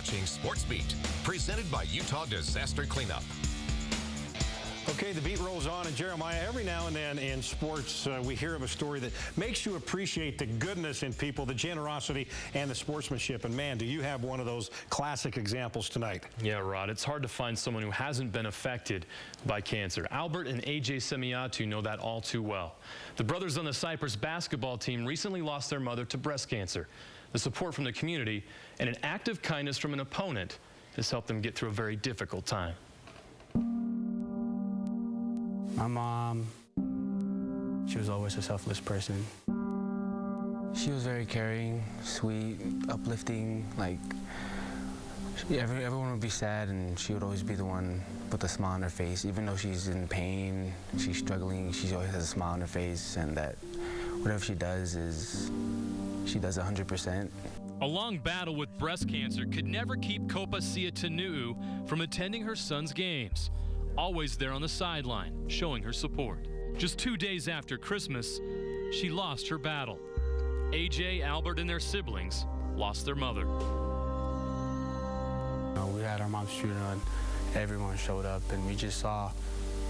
watching Sports Beat, presented by Utah Disaster Cleanup. Okay, the beat rolls on, and Jeremiah, every now and then in sports, we hear of a story that makes you appreciate the goodness in people, the generosity, and the sportsmanship. And man, do you have one of those classic examples tonight. Yeah, Rod, it's hard to find someone who hasn't been affected by cancer. Albert and AJ Semeatu know that all too well. The brothers on the Cyprus basketball team recently lost their mother to breast cancer. The support from the community and an act of kindness from an opponent has helped them get through a very difficult time. My mom, she was always a selfless person. She was very caring, sweet, uplifting. Like, everyone would be sad, and she would always be the one with a smile on her face. Even though she's in pain, she's struggling, she always has a smile on her face, and that whatever she does, she does 100%. A long battle with breast cancer could never keep Kopa Semeatu from attending her son's games. Always there on the sideline, showing her support. Just 2 days after Christmas, she lost her battle. AJ, Albert, and their siblings lost their mother. We had our mom's funeral, and everyone showed up, and we just saw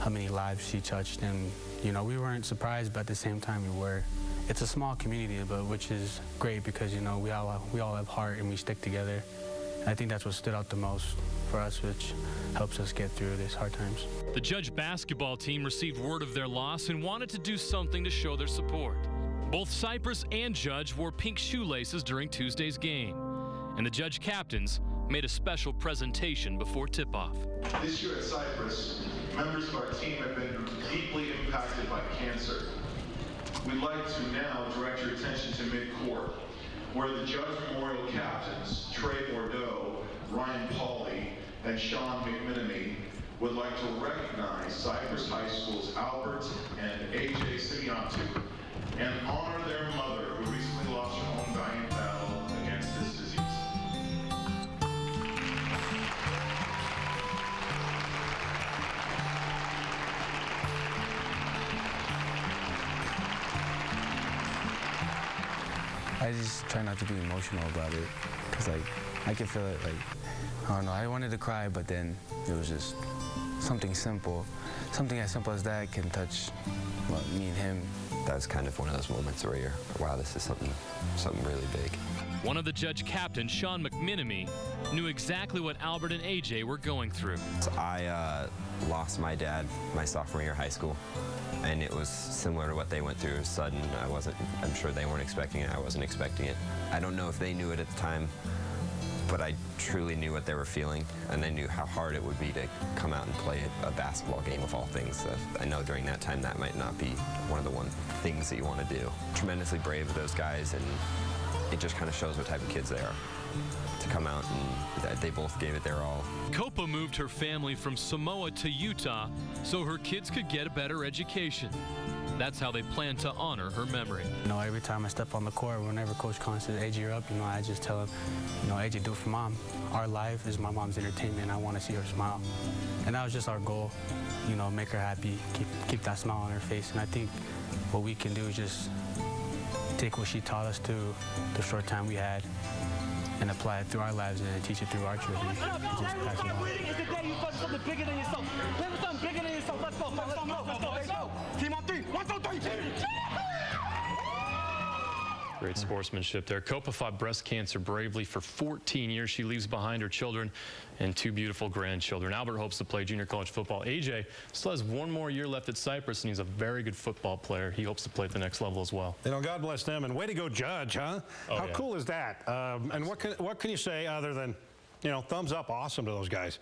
how many lives she touched. And, you know, we weren't surprised, but at the same time we were. It's a small community, but which is great because, you know, we all have heart and we stick together. And I think that's what stood out the most for us, which helps us get through these hard times. The Judge basketball team received word of their loss and wanted to do something to show their support. Both Cyprus and Judge wore pink shoelaces during Tuesday's game. And the Judge captains made a special presentation before tip-off. This year at Cyprus, members of our team have been deeply impacted by cancer. We'd like to now direct your attention to mid-court, where the Judge Memorial captains, Trey Bordeaux, Ryan Pauly, and Sean McMenemy, would like to recognize Cyprus High School's Albert and AJ Semeatu and honor their mother, who recently lost her own valiant battle against this disease. I just try not to be emotional about it, because, like, I can feel it, like, I don't know, I wanted to cry, but then it was just something simple. Something as simple as that can touch, well, me and him. That was kind of one of those moments where you're, wow, this is something really big. One of the Judge captains, Sean McMenemy, knew exactly what Albert and AJ were going through. So I lost my dad my sophomore year of high school, and it was similar to what they went through. It was sudden. I'm sure they weren't expecting it. I wasn't expecting it. I don't know if they knew it at the time, but I truly knew what they were feeling, and I knew how hard it would be to come out and play a basketball game of all things. I know during that time that might not be one of the things that you want to do. Tremendously brave of those guys, and it just kind of shows what type of kids they are. To come out, and they both gave it their all. Kopa moved her family from Samoa to Utah so her kids could get a better education. That's how they plan to honor her memory. You know, every time I step on the court, whenever Coach Khan says, AJ, you're up, you know, I just tell him, you know, AJ, do it for Mom. Our life is my mom's entertainment. I want to see her smile. And that was just our goal, you know, make her happy, keep that smile on her face. And I think what we can do is just take what she taught us through the short time we had and apply it through our lives and teach it through our children. And just pass it on. It's the day you focus something bigger than yourself. Play with something bigger than yourself. Let's go. Let's go. Team on three. 1, 2, 3. Great sportsmanship there. Kopa fought breast cancer bravely for 14 years. She leaves behind her children and 2 beautiful grandchildren. Albert hopes to play junior college football. AJ still has 1 more year left at Cyprus, and he's a very good football player. He hopes to play at the next level as well. You know, God bless them, and way to go, Judge, huh? Oh, How yeah. cool is that? And what can you say other than, you know, thumbs up, awesome to those guys?